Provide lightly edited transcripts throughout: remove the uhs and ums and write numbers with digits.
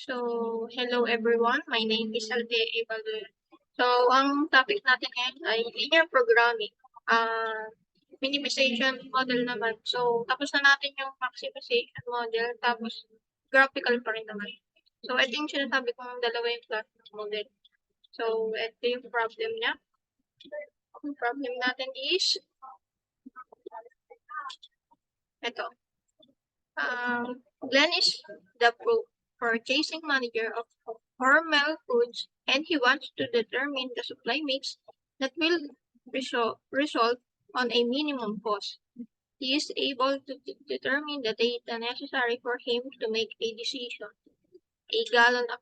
So, hello everyone. My name is Althea Evaluel. So, ang topic natin ngayon ay linear programming. Minimization model naman. So, tapos na natin yung maximization model, tapos graphical pa rin naman. So, ito yung sinasabi kong dalawa yung class ng model. So, ito yung problem niya. Ang problem natin is ito. Glenn is the purchasing manager of Hormel Foods, and he wants to determine the supply mix that will result on a minimum cost. He is able to determine the data necessary for him to make a decision. A gallon of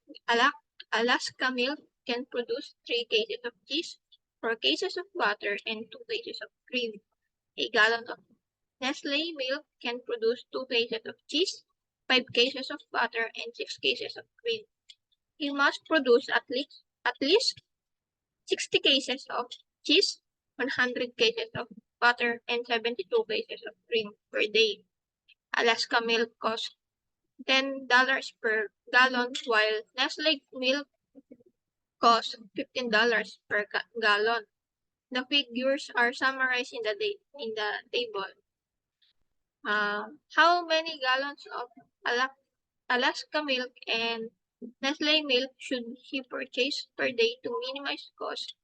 Alaska milk can produce 3 cases of cheese, 4 cases of butter, and 2 cases of cream. A gallon of Nestle milk can produce 2 cases of cheese, 5 cases of butter, and 6 cases of cream. You must produce at least 60 cases of cheese, 100 cases of butter, and 72 cases of cream per day. Alaska milk costs $10 per gallon, while Nestle milk costs $15 per gallon. The figures are summarized in the table. How many gallons of Alaska milk and Nestle milk should he purchase per day to minimize cost?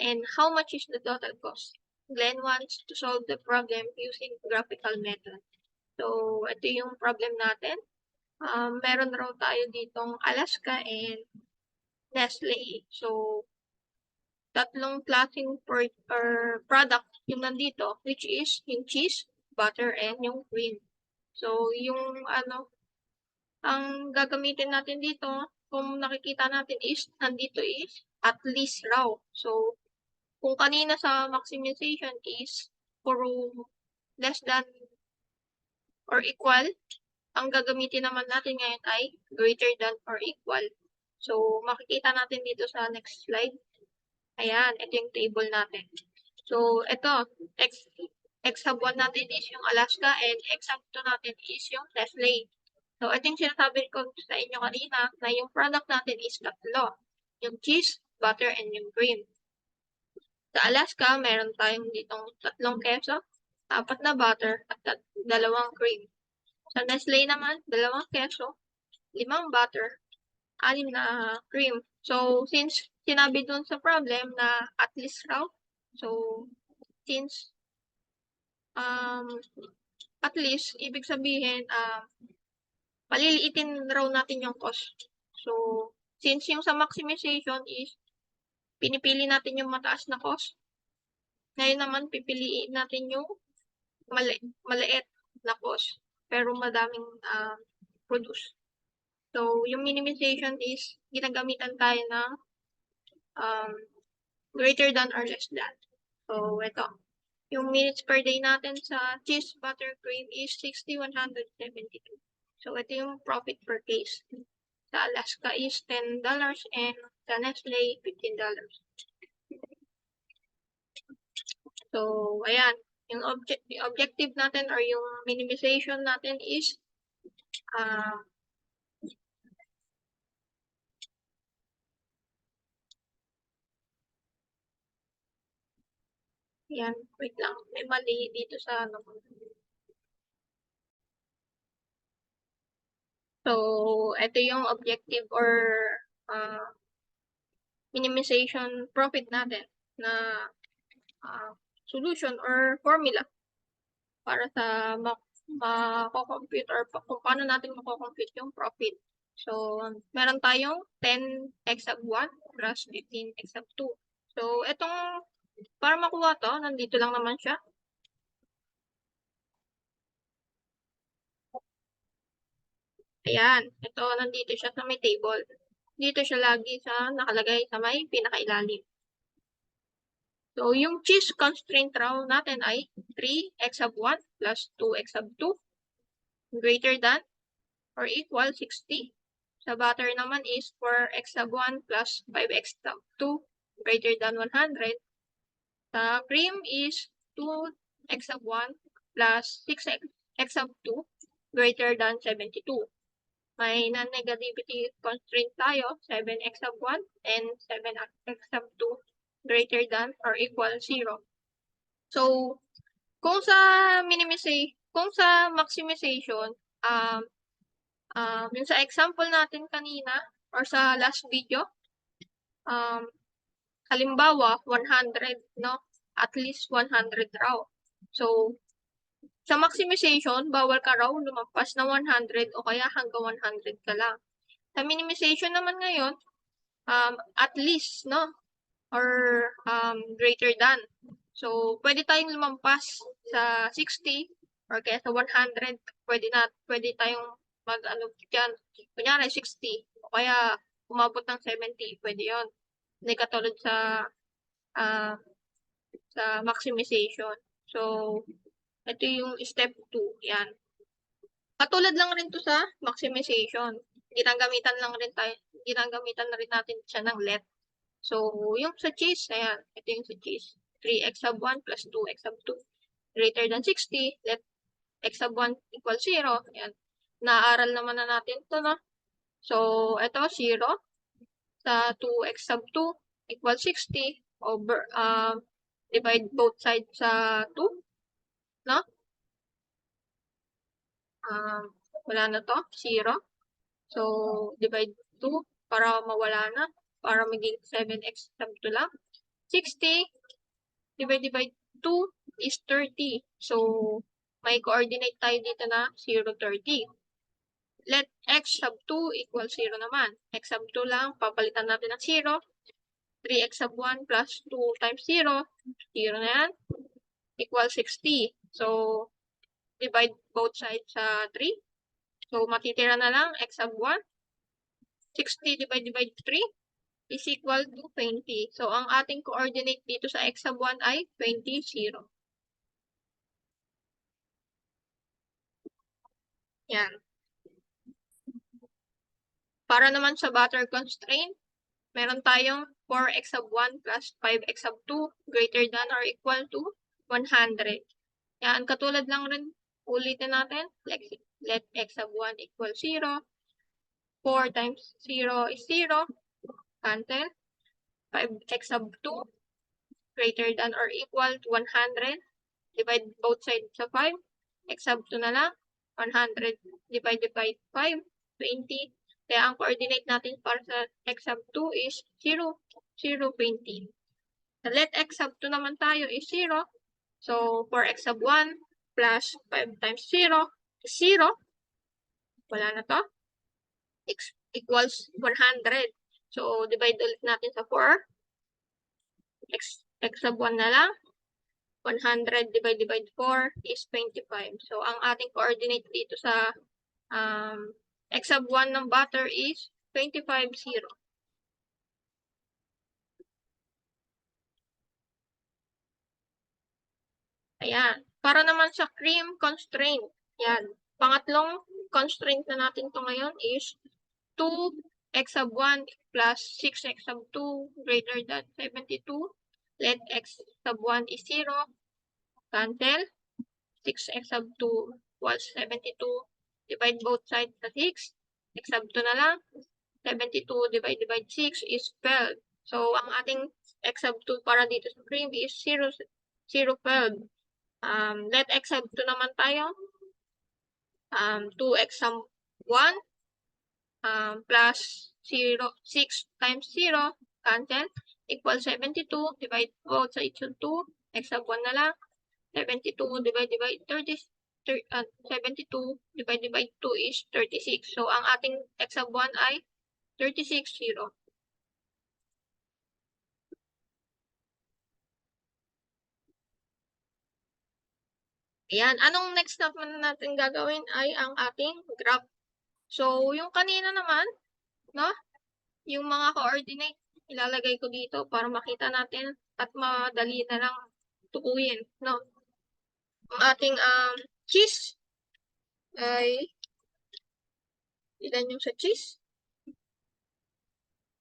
And how much is the total cost? Glenn wants to solve the problem using graphical method. So, ito yung problem natin. Meron raw tayo ditong Alaska and Nestle. So, tatlong klaseng product yung nandito, which is yung cheese, butter, and yung cream. So, yung ang gagamitin natin dito, kung nakikita natin is, nandito is at least raw. So, kung kanina sa maximization is puro less than or equal, ang gagamitin naman natin ngayon ay greater than or equal. So, makikita natin dito sa next slide. Ayan, ito yung table natin. So, ito, X sub 1 natin is yung Alaska and X sub 2 natin is yung Nestle. So, ito yung sinasabi ko sa inyo kanina na yung product natin is tatlo. Yung cheese, butter, and yung cream. Sa Alaska, meron tayong ditong 3 keso, 4 na butter, at 2 cream. Sa Nestle naman, 2 keso, 5 butter, 6 na cream. So, since sinabi dun sa problem na at least raw, so, since at least, ibig sabihin, paliliitin raw natin yung cost. So, since yung sa maximization is, pinipili natin yung mataas na cost, ngayon naman, pipiliin natin yung maliit na cost, pero madaming produce. So, yung minimization is, ginagamitan tayo ng greater than or less than. So, ito. Yung minutes per day natin sa cheese, butter, cream is 60,172. So, ito yung profit per case. Sa Alaska is $10 and sa Nestle, $15. So, ayan. Yung objective natin or yung minimization natin is yan, wait lang. May mali dito sa ano. So, ito yung objective or minimization profit natin na solution or formula para sa mako-compute or kung paano natin mako-compute yung profit. So, meron tayong 10x sub 1 plus 15x sub 2. So, itong, para makuha to, nandito lang naman siya. Ayan, ito, nandito siya sa may table. Dito siya lagi nakalagay sa may pinakailalim. So, yung cheese constraint raw natin ay 3x sub 1 plus 2x sub 2 greater than or equal 60. Sa butter naman is 4x sub 1 plus 5x sub 2 greater than 100. Sa cream is 2x sub 1 plus 6x sub 2 greater than 72. may non-negativity constraint tayo, 7x sub 1 and 7x sub 2 greater than or equal 0. So, kung sa maximization, yung sa example natin kanina or sa last video, halimbawa 100, no? At least 100 raw. So, sa maximization, bawal ka raw lumampas na 100 o kaya hanggang 100 ka lang. Sa minimization naman ngayon, at least, no? Or greater than. So, pwede tayong lumampas sa 60 or kaya sa 100. Pwede tayong mag-ano dyan. Kunyari, 60 o kaya umabot ng 70. Pwede yon. Hindi katulad sa maximization. So, ito yung step 2. Yan. Katulad lang rin to sa maximization. Ginagamitan na rin natin siya ng let. So, yung sa cheese, ayan, ito yung sa cheese. 3x sub 1 plus 2x sub 2 greater than 60, let x sub 1 equal 0. Ayan. Naaral naman na natin ito, no? So, ito, 0. Sa 2x sub 2 equal 60 over, divide both sides sa 2, no? Wala na to, 0. So, divide 2 para mawala na, para maging 7x sub 2 lang. 60 divide 2 is 30. So, may coordinate tayo dito na 0, 30. Let x sub 2 equal 0 naman. X sub 2 lang, papalitan natin ng 0. 3x sub 1 plus 2 times 0. 0 na yan. Equal 60. So, divide both sides sa 3. So, matitira na lang x sub 1. 60 divide 3 is equal to 20. So, ang ating coordinate dito sa x sub 1 ay 20, 0. Yan. Para naman sa butter constraint, meron tayong 4x sub 1 plus 5x sub 2 greater than or equal to 100. Yan, katulad lang rin, ulitin natin. Let x sub 1 equal 0. 4 times 0 is 0. Cancel. 5x sub 2 greater than or equal to 100. Divide both sides sa 5. X sub 2 na lang. 100 divided by 5, 20. Kaya ang coordinate natin para sa x sub 2 is 0, 0, 20. Sa let x sub 2 naman tayo is 0. So, 4x sub 1 plus 5 times 0 is 0. Wala na to. X equals 100. So, divide ulit natin sa 4. X sub 1 na lang. 100 divided by 4 is 25. So, ang ating coordinate dito sa x sub 1 ng butter is 25, 0. Ayan. Para naman sa cream constraint. Yan. Pangatlong constraint na natin to ngayon is 2x sub 1 plus 6x sub 2 greater than 72. Let x sub 1 is 0. Cancel. 6x sub 2 was 72. Divide both sides sa 6. X sub 2 na lang. 72 divided by 6 is 12. So, ang ating x sub 2 para dito sa cream is 0, 0, 12. Let x sub 2 naman tayo. 2x sub 1 plus 0, 6 times 0, cancel, equal 72, divide both sides sa 2, x sub 1 na lang, 72 divided by 30, 72 divided by 2 is 36. So, ang ating x sub 1 ay 36, 0. Ayan, anong next step na natin gagawin ay ang ating graph. So, yung kanina naman, no? Yung mga coordinate, ilalagay ko dito para makita natin at madali na lang tukuyin, no? Ang ating cheese ay, ilan yung sa cheese?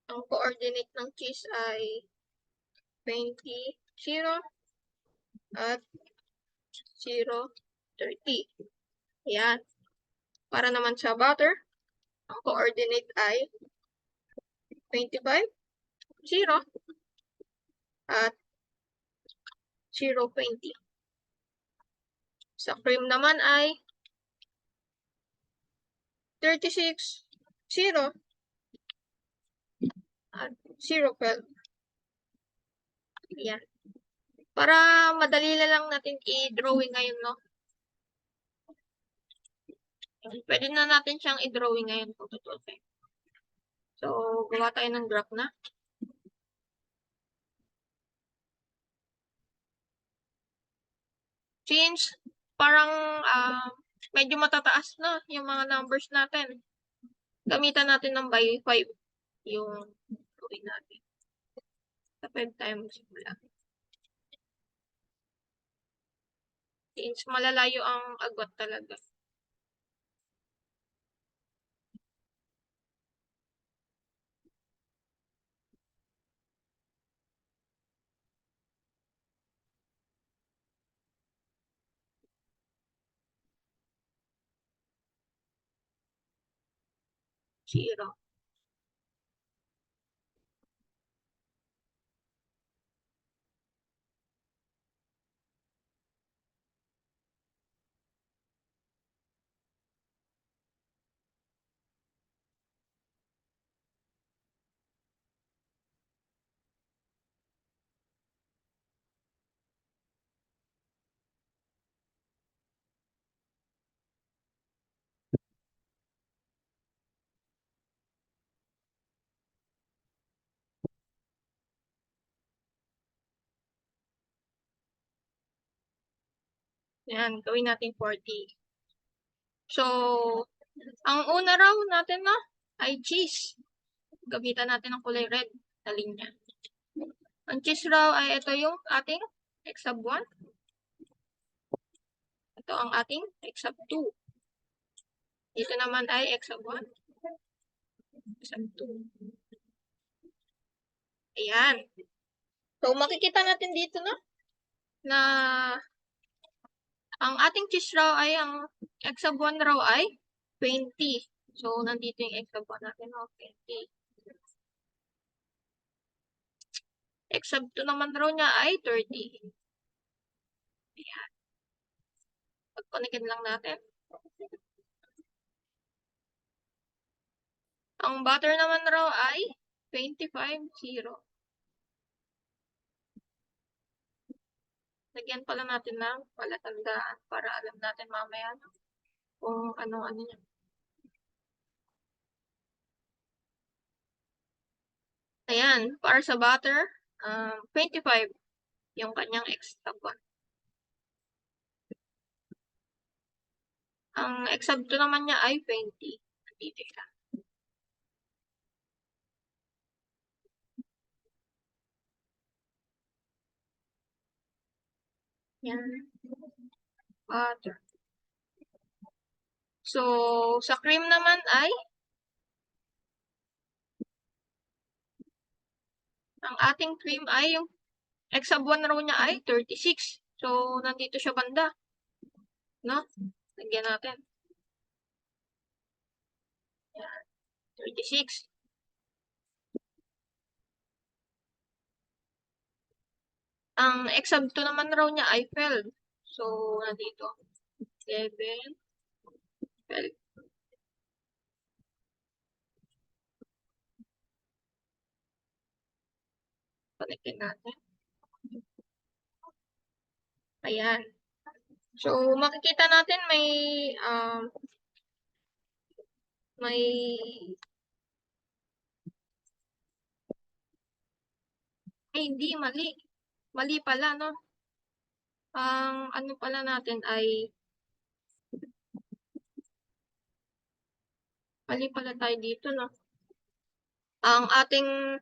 Ang coordinate ng cheese ay 20, 0, at 0, 30. Ayan. Para naman sa butter, Ang coordinate ay 25, 0, at 0, 20. Sa cream naman ay 36, 0, at 0, 12. Yan. Para madali na lang natin i-drawing ngayon, no? Pwede na natin siyang i-drawing ngayon kung tutusin. So, gawa tayo ng graph na. Since parang medyo matataas na yung mga numbers natin, gamitan natin ng by 5 yung drawing natin. Sa 5 tayo magsimula. Since malalayo ang agwat talaga. Zero. Yan, gawin natin 40. So, ang una raw natin na ay cheese. Gamitan natin ng kulay red na linya. Ang cheese raw ay ito yung ating x sub 1. Ito ang ating x sub 2. Dito naman ay x sub 1. X sub 2. Ayan. So, makikita natin dito na ang ating cheese raw ay ang x sub 1 raw ay 20. So, nandito yung x sub 1 natin, 20. X sub 2 naman raw niya ay 30. Ayan. Pag-connectin lang natin. Ang butter naman raw ay 25, 0. Lagyan pala natin ng palatandaan para alam natin mamaya kung ano-ano niya. Ayan, para sa butter, 25 yung kanyang x sub 1. Ang x sub 2 naman niya ay 20. Dito siya. Yan. Butter. So, sa cream naman ay ang ating cream ay yung x sub 1 raw niya ay 36. So, nandito siya banda. No? Lagyan natin. Yan. 36. Ang x sub 2 naman raw niya ay 12. So, nandito. 11, 12. Connectin natin. Ayan. So, makikita natin may hindi, mali. Mali pala, no? Ang ano pala natin ay mali pala tayo dito, no? Ang ating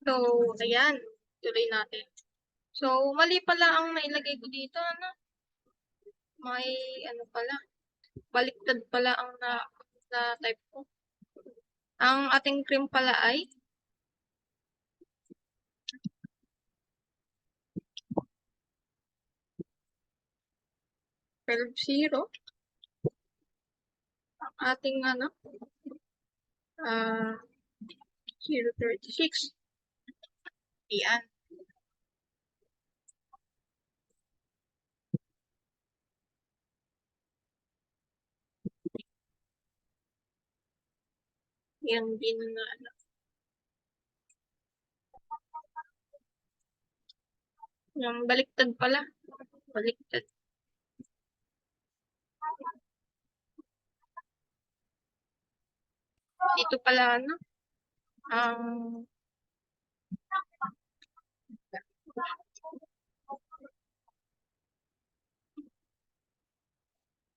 so, ayan. Tuloy natin. So, mali pala ang nailagay ko dito, ano? May, ano pala, baliktad pala ang na type ko. Ang ating cream pala ay 12-0. Ang ating 0.36. Ayan. Yan din na yung baliktad pala. Baliktad. Dito pala ang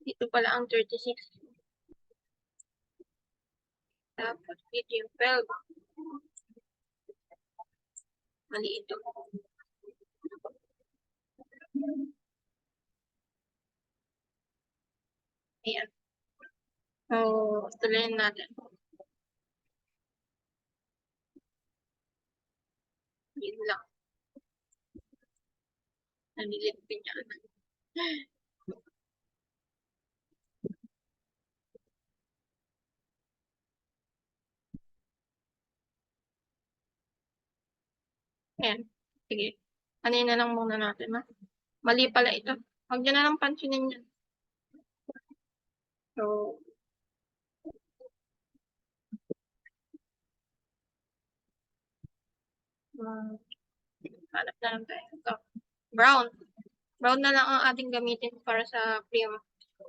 dito pala ang 36. Tapos dito yung 12. Mali ito. Ayan. So, tuloyin natin. Yun lang. Nalilipin niya. Ayan. Sige. Anin na lang muna natin, ha? Mali pala ito. Huwag nyo na lang pansinin yan. So, hanap na lang tayo. Ito. Brown. Brown na lang ang ating gamitin para sa cream.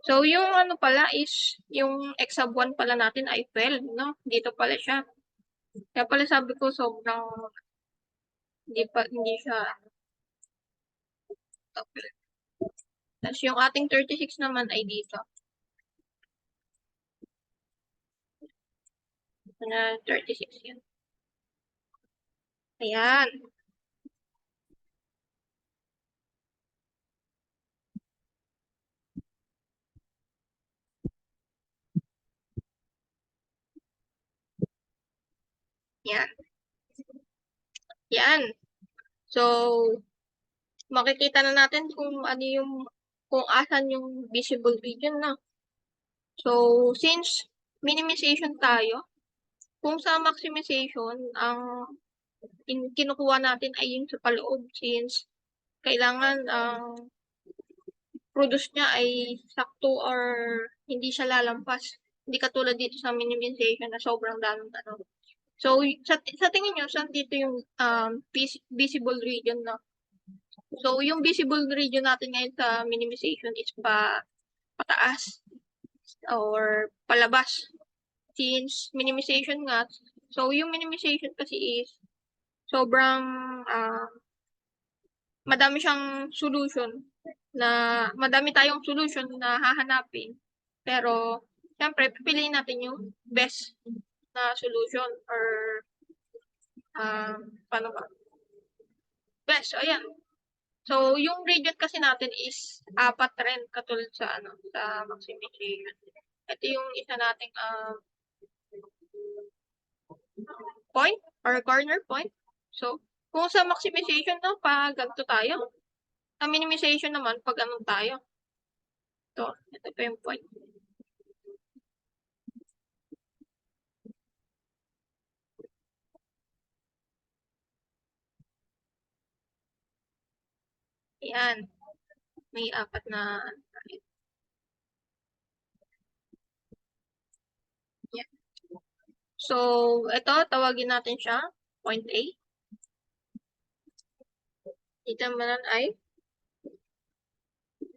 So, yung pala is, yung x sub 1 pala natin ay 12, no? Dito pala siya. Kaya pala sabi ko sobrang hindi siya Tapos yung ating 36 naman ay dito. Na 36 yun. Ayan. Yan. Yan. So, makikita na natin kung ano yung, kung asan yung visible region na. So, since minimization tayo, kung sa maximization, ang kinukuha natin ay yung sa paloob since kailangan ang produce niya ay sakto or hindi siya lalampas. Hindi katulad dito sa minimization na sobrang daming So, sa tingin nyo, saan dito yung visible region na? So, yung visible region natin ngayon sa minimization is pataas or palabas. Since minimization nga, so yung minimization kasi is sobrang madami siyang solution madami tayong solution na hahanapin. Pero, syempre, pipiliin natin yung best na solution or paano ba? Best, ayan. So, yung region kasi natin is 4 rin katulad sa sa maximization. Ito yung isa nating point or corner point. So, kung sa maximization pag ganito tayo. Sa minimization naman, pag tayo. Ito pa yung point. Ayan. May 4 na yan. So, ito, tawagin natin siya, point A. Dito naman ay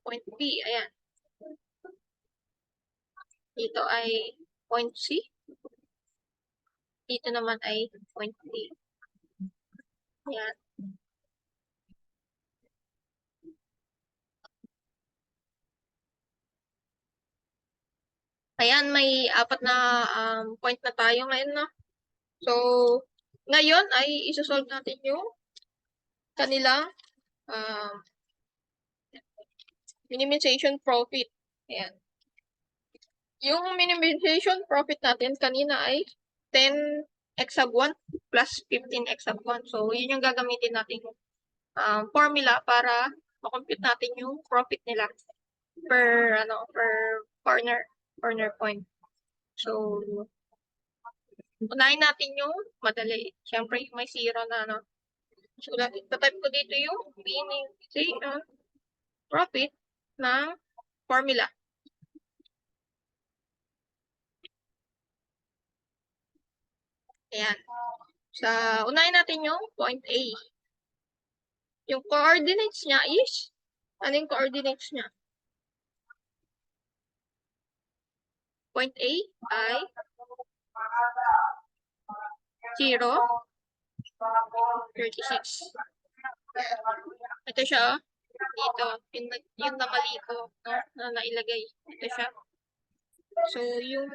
point B. Ayan. Dito ay point C. Dito naman ay point D. Ayan. Ayan, may 4 na point na tayo ngayon, no? So, ngayon ay isosolve natin yung kanilang minimization profit. Ayan. Yung minimization profit natin kanina ay 10x sub 1 plus 15x sub 1. So, yun yung gagamitin natin formula para makompute natin yung profit nila per corner point. So, unahin natin yung madali. Siyempre, may zero na, So, tatype ko dito yung minimization profit ng formula. Ayan. Unahin natin yung point A. Yung coordinates niya is, ano yung coordinates niya? Point A ay 0, 36. Ito siya, dito, yung namali ko, na nailagay. Ito siya. So, yung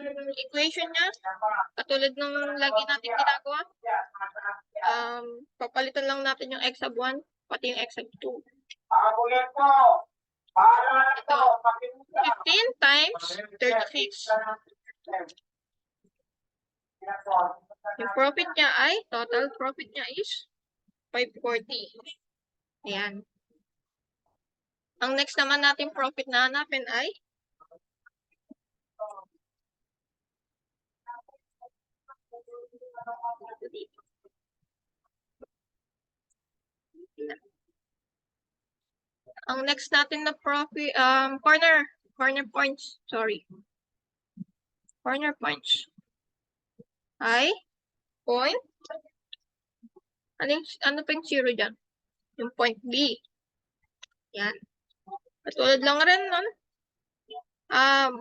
equation niya, katulad ng lagi natin ginagawa, papalitan lang natin yung x sub 1, pati yung x sub 2. Ito, 15 times 36. Yung profit niya ay, total profit niya is 540. Ayan. Ang next naman natin profit na hanapin ay ang next natin na profit, corner points, sorry. Corner points ay point, ano pa yung zero dyan? Yung point B. Yan. Katulad lang rin nun.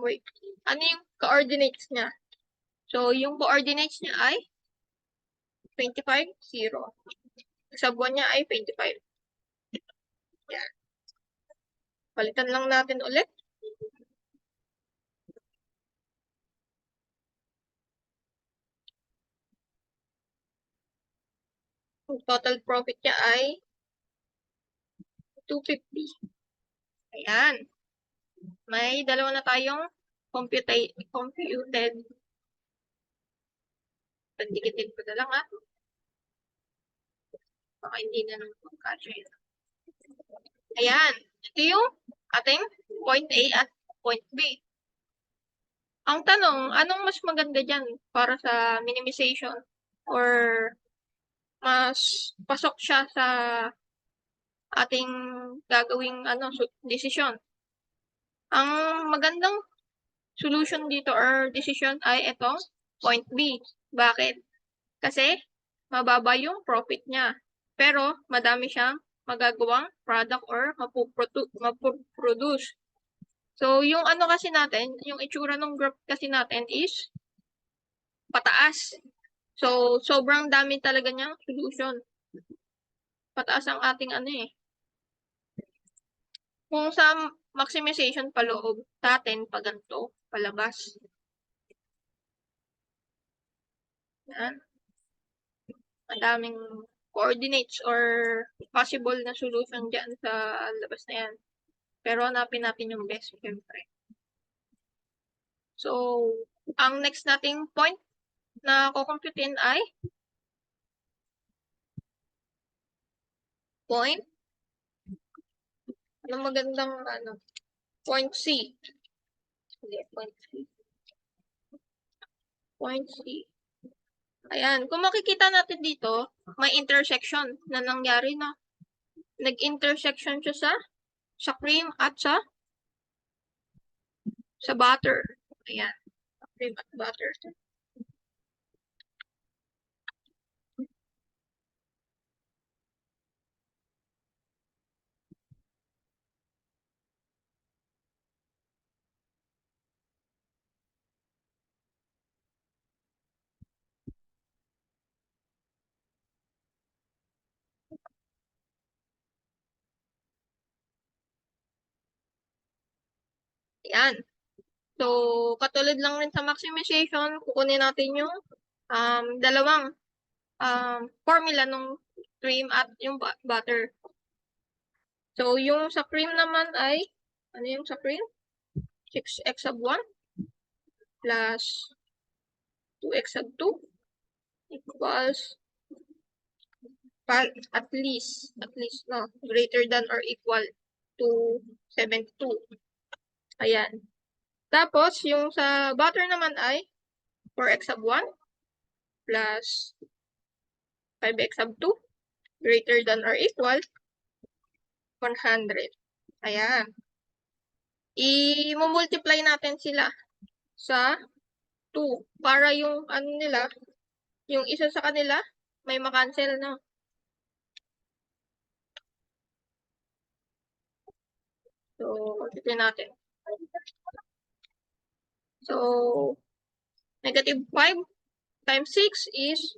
Wait. Ano yung coordinates niya? So, yung coordinates niya ay 25, 0. Sa buwan niya ay 25. Yan. Palitan lang natin ulit. Yung total profit niya ay 250. Ayan. May dalawa na tayong computed. Pagdikitin ko na lang Baka hindi na nang pagkasya yun. Ayan. Ito yung ating point A at point B. Ang tanong, anong mas maganda dyan para sa minimization? Or mas pasok siya sa ating gagawing decision? Ang magandang solution dito or decision ay itong point B. Bakit? Kasi mababa yung profit niya. Pero madami siyang magagawang product or mapuproduce. So, yung kasi natin, yung itsura ng graph kasi natin is pataas. So, sobrang dami talaga niyang solution. Pataas ang ating Kung sa maximization paloob, sa atin, pag ganito, palabas. Yan. Madaming coordinates or possible na solution dyan sa labas na yan. Pero hanapin natin yung best, syempre. So, ang next nating point na kukumputin ay point. Ano magandang point C. Hindi, point C. Point C. Ayan, kung makikita natin dito, may intersection na nangyari na. Nag-intersection siya sa cream at sa butter. Ayan, cream at butter. Ayan. So, katulad lang rin sa maximization, kukunin natin yung dalawang formula ng cream at yung butter. So, yung sa cream naman ay, ano yung sa cream? 6x sub 1 plus 2x sub 2 equals at least no, greater than or equal to 72. Ayan. Tapos, yung sa butter naman ay 4x sub 1 plus 5x sub 2 greater than or equal 100. Ayan. I-multiply natin sila sa 2 para yung ano nila, yung isa sa kanila may makancel na. So, tignan natin. So, negative 5 times 6 is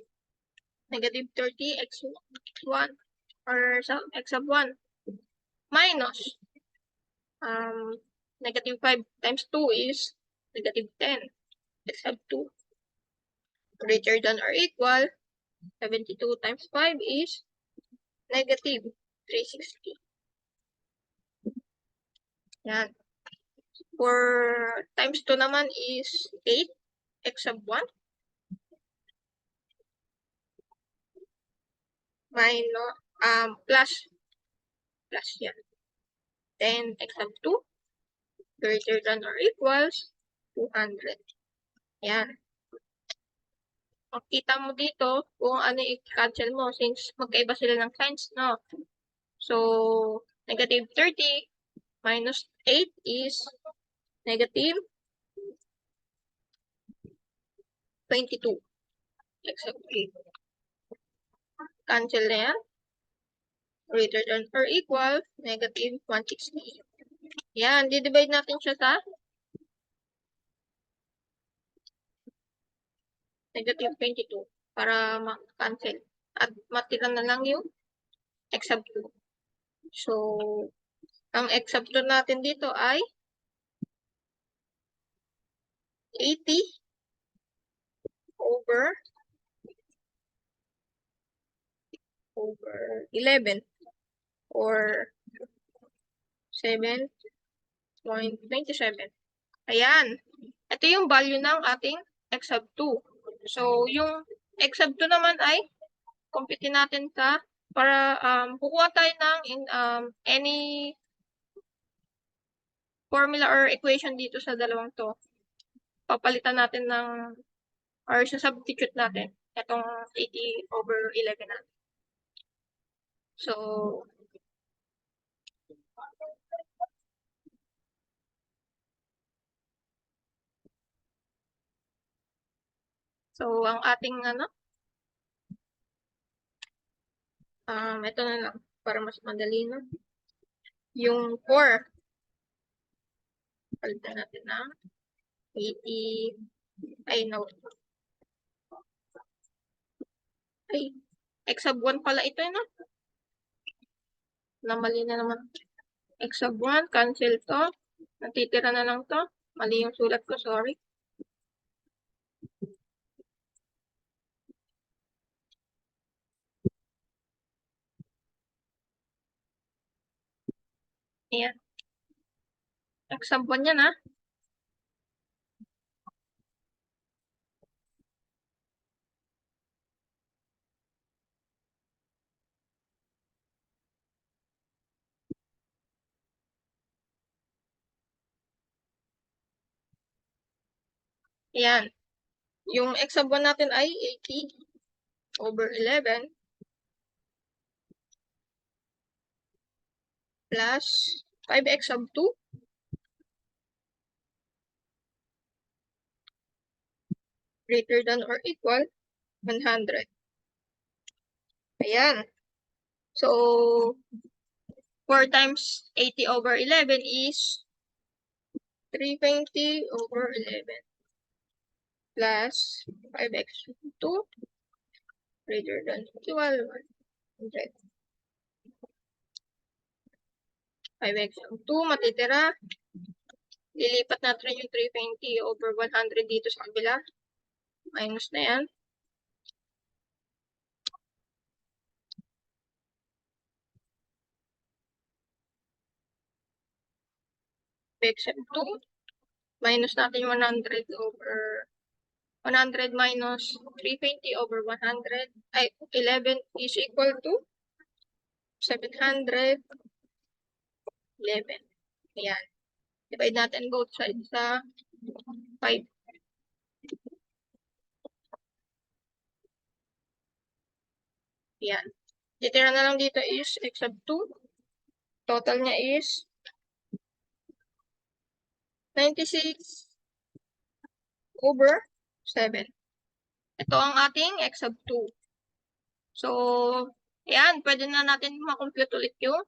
negative 30 x1 or x sub 1 minus negative 5 times 2 is negative 10 x sub 2 greater than or equal 72 times 5 is negative 360. Yan. For times 2 naman is 8 x sub 1 minus plus yan 10 x sub 2 greater than or equals 200. Yan. Makita mo dito kung ano i-cancel mo since magkaiba sila ng signs, no? So, negative 30 minus 8 is negative 22. Exactly. Cancel na yan. Greater than or equal negative 160. Yan, di-divide natin siya sa negative 22 para ma-cancel. At matira na lang yung x sub 2. So, ang x sub 2 natin dito ay 80 over 11 or 7.27. Ayan. Ito yung value ng ating x sub 2. So, yung x sub 2 naman ay compute natin para kukuha tayo ng any formula or equation dito sa dalawang to. Papalitan natin or substitute natin itong 80 over 11 natin. So, ang ating ito na lang para mas madali na. Yung 4, palitan natin ng 80, no. X sub 1 pala ito, no? Namali na naman. X sub 1, cancel to. Natitira na lang to. Mali yung sulat ko, sorry. Ayan. X sub 1 yan, ha? Ayan. Yung x sub 1 natin ay 80 over 11 plus 5x sub 2 greater than or equal 100. Ayan. So, 4 times 80 over 11 is 320 over 11 plus 5x sub 2 greater than or equal 100. 5x sub 2 matitira. Lilipat natin yung 320 over 100 dito sa kabila. Minus na yan. X sub 2 minus natin 100 over 100 minus 320 over 100, ay 11 is equal to 711. Ayan. Divide natin both sides sa 5. Ayan. Titira na lang dito is x sub 2. Total niya is 96 over 7. Ito ang ating x sub 2. So, ayan, pwede na natin makompute ulit yung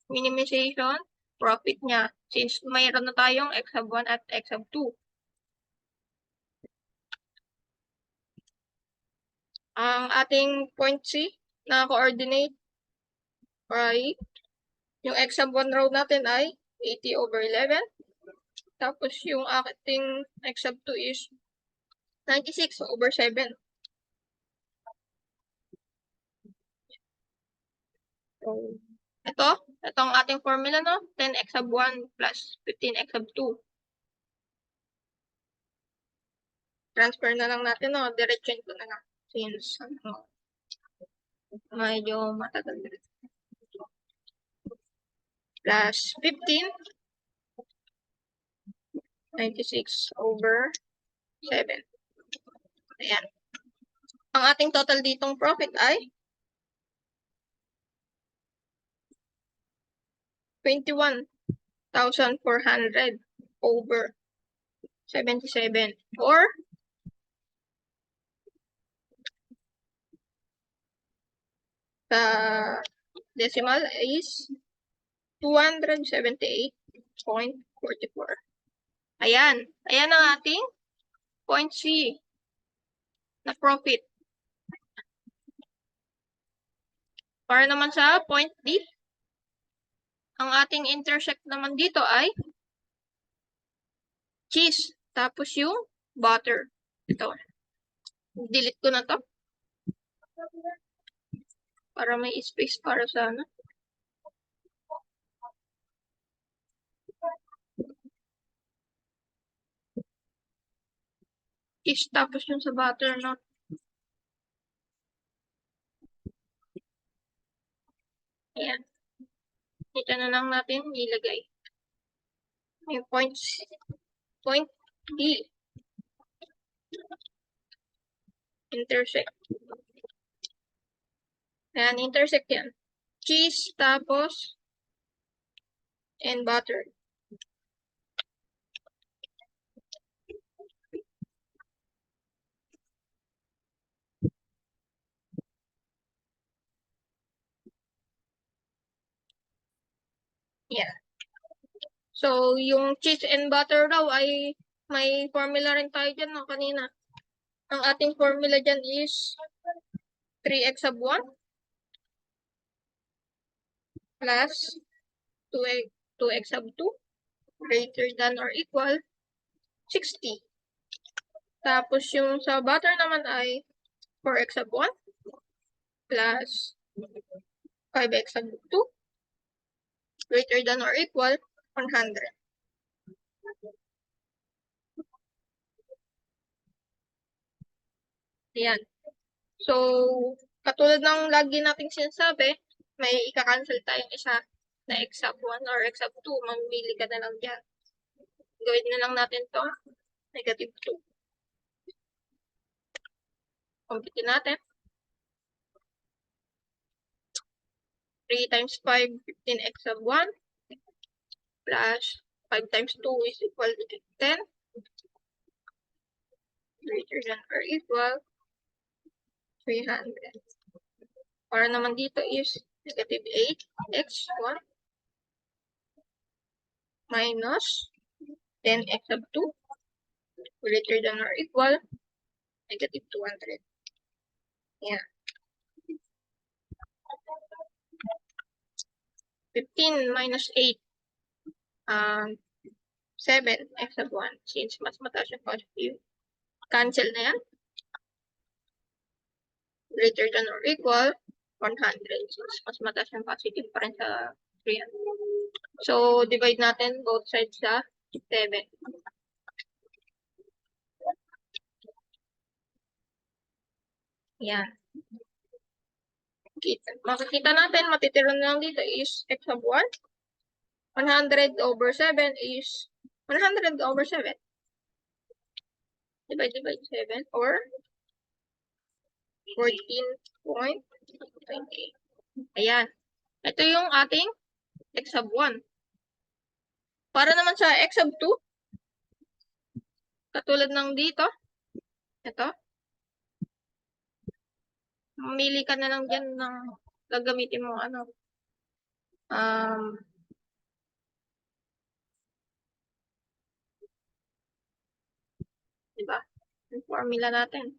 minimization profit niya since mayroon na tayong x sub 1 at x sub 2. Ang ating point C na coordinate ay yung x sub 1 row natin ay 80 over 11. Tapos yung ating x sub 2 is 96 over 7. So, ito ang ating formula, no? 10x sub 1 plus 15x sub 2. Transfer na lang natin, no? Diretso ko na lang. Since, medyo matagal na. Plus 15, 96 over 7. Ayan. Ang ating total ditong profit ay 21,400 over 77, or the decimal is 278.44. Ayan. Ayan ang ating point C na profit. Para naman sa point D, ang ating intersect naman dito ay cheese, tapos yung butter. Ito. Delete ko na to. Para may space para sa ano. Cheese, tapos yung sa butter, no? Ayan. Ito na lang natin ilagay. Yung point D. Intersect. Ayan, intersect yan. Cheese, tapos, and butter. Yeah. So, yung cheese and butter daw ay may formula rin tayo dyan, no, kanina. Ang ating formula dyan is 3x sub 1 plus 2x sub 2 greater than or equal 60. Tapos yung sa butter naman ay 4x sub 1 plus 5x sub 2 greater than or equal 100. Ayan. So, katulad ng lagi nating sinasabi, may ika-cancel tayong isa na x sub 1 or x sub 2. Mamili ka na lang dyan. Gawin na lang natin to negative 2. Compute natin. 3 times 5, 15x sub 1 plus 5 times 2 is equal to 10 greater than or equal 300. Para naman dito is negative 8x1 minus 10x sub 2 greater than or equal negative 200. Yeah. 15 minus 8. 7x sub 1. Since mas mataas yung positive, cancel na yan. Greater than or equal 100. Since mas mataas yung positive pa rin sa 300. So, divide natin both sides sa 7. Yan. Makikita natin, matitira na lang dito is x sub 1. 100 over 7 is 100 over 7. Divided by 7 or 14.28. Ayan. Ito yung ating x sub 1. Para naman sa x sub 2, katulad ng dito, ito, mamili ka na lang dyan ng gagamitin mo, diba? Yung formula natin.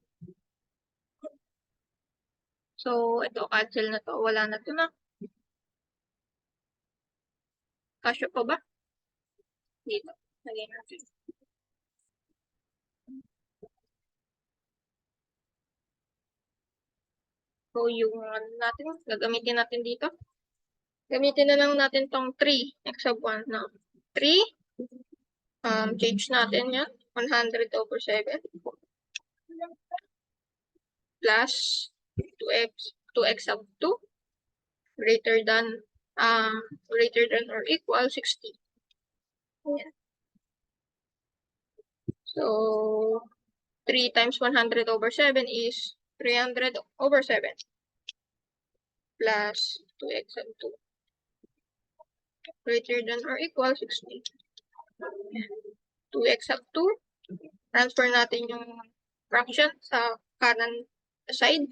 So, ito, cancel na to. Wala na to na. Kasya pa ba? Dito. Lagay natin. So, yung natin, gagamitin natin dito. Gamitin na lang natin tong 3, x sub 1 na 3. Change natin yan. 100 over 7. Plus 2x sub 2. Greater than or equal 60. Ayan. So, 3 times 100 over 7 is 300 over 7 plus 2x sub 2 greater than or equal 60. 2x sub 2. Transfer natin yung fraction sa kanan side.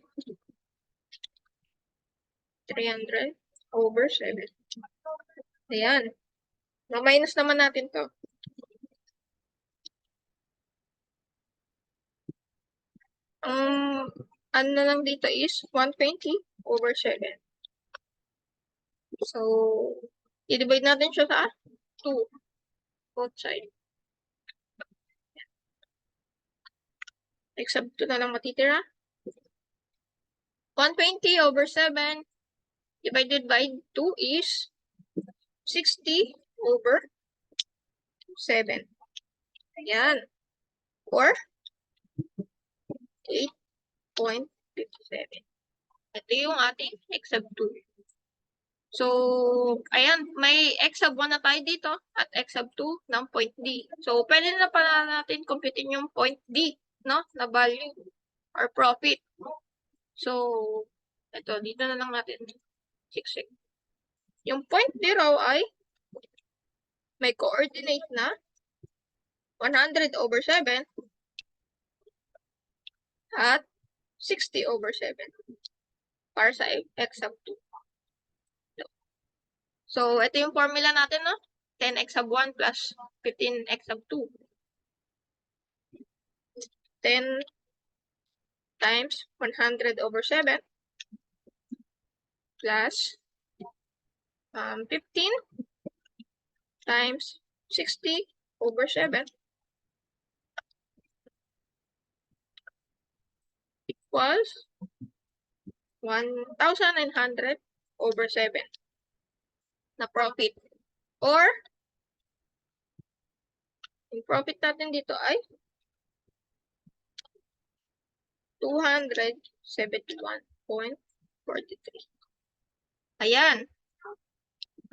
300 over 7. Ayan. Na-minus naman natin to. Ano na lang dito is 120 over 7. So, i-divide natin siya sa 2. Both sides. X sub 2 na lang matitira. 120 over 7 divided by 2 is 60 over 7. Ayan. Or 8.57. Ito yung ating x sub 2. So, ayan, may x sub 1 na tayo dito at x sub 2 ng point D. So, pwede na pala natin computein yung point D, no? Na value or profit. So, ito, dito na lang natin siksik. Yung point D raw ay may coordinate na 100 over 7 at 60 over 7 para sa x sub 2. So, ito yung formula natin, no? 10x sub 1 plus 15x sub 2. 10 times 100 over 7 plus 15 times 60 over 7 equals 1,900 over 7 na profit. Or, yung profit natin dito ay 271.43. Ayan.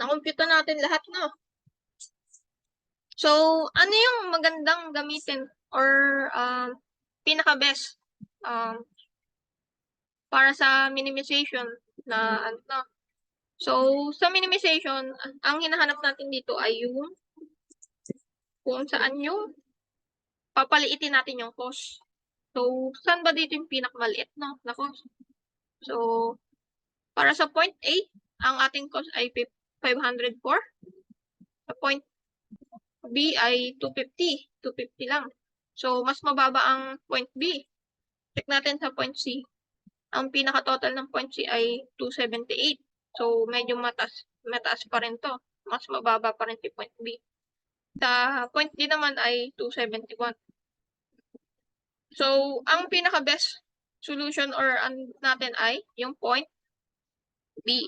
Nakumpute natin lahat, no? So, ano yung magandang gamitin or pinaka-best para sa minimization na ano? So, sa minimization, ang hinahanap natin dito ay yung kung saan yung papaliitin natin yung cost. So, saan ba dito yung pinakamaliit, no? Na cost. So, para sa point A, ang ating cost ay 504. Sa point B ay 250. 250 lang. So, mas mababa ang point B. Check natin sa point C. Ang pinaka-total ng point C ay 278. So, medyo mataas pa rin to. Mas mababa pa rin si point B. Sa point D naman ay 271. So, ang pinaka-best solution or natin ay yung point B.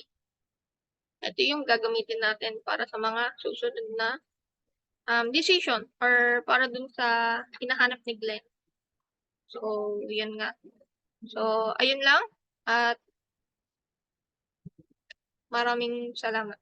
Ito yung gagamitin natin para sa mga susunod na decision or para dun sa hinahanap ni Glenn. So, yan nga. So, ayun lang at maraming salamat.